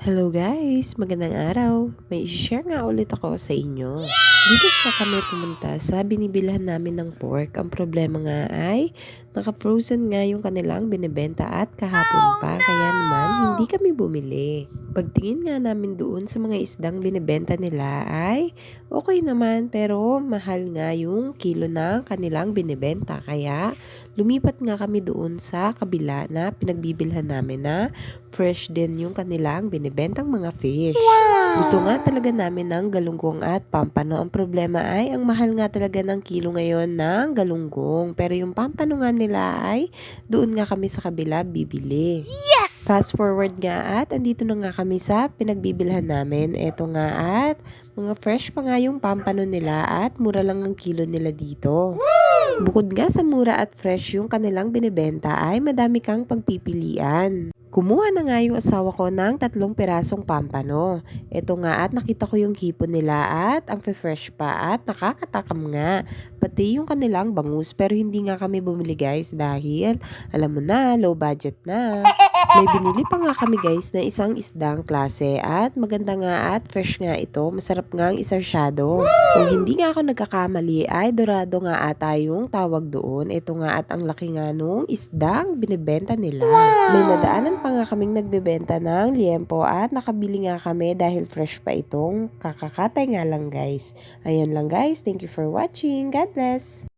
Hello guys! Magandang araw! May i-share nga ulit ako sa inyo. Dito pa kami pumunta sa binibilhan namin ng pork. Ang problema nga ay naka-frozen nga yung kanilang binibenta at kahapon pa. Kaya naman hindi kami bumili. Pagtingin nga namin doon sa mga isdang binibenta nila ay okay naman pero mahal nga yung kilo ng kanilang binibenta. Kaya lumipat nga kami doon sa kabila na pinagbibilhan namin na fresh din yung kanilang binibentang mga fish. Gusto nga talaga namin ng galunggong at pampano. Ang problema ay ang mahal nga talaga ng kilo ngayon ng galunggong. Pero yung pampano nga nila ay doon nga kami sa kabila bibili. Fast forward nga at andito na nga kami sa pinagbibilhan namin. Eto nga at mga fresh pa nga yung pampano nila at mura lang ang kilo nila dito. Bukod nga sa mura at fresh yung kanilang binibenta ay madami kang pagpipilian. Kumuha na nga yung asawa ko ng 3 pirasong pampano. Ito nga at nakita ko yung hipon nila at ang fresh pa at nakakatakam nga. Pati yung kanilang bangus pero hindi nga kami bumili guys dahil alam mo na low budget na. May binili pa nga kami guys na isang isdang klase at maganda nga at fresh nga ito. Masarap nga ang isarsyado. Kung hindi nga ako nagkakamali ay dorado nga ata yung tawag doon. Ito nga at ang laki nga nung isdang binibenta nila. May nadaanan pa nga kaming nagbebenta ng liempo at nakabili nga kami dahil fresh pa itong kakakatay nga lang guys. Ayan lang guys. Thank you for watching. God bless!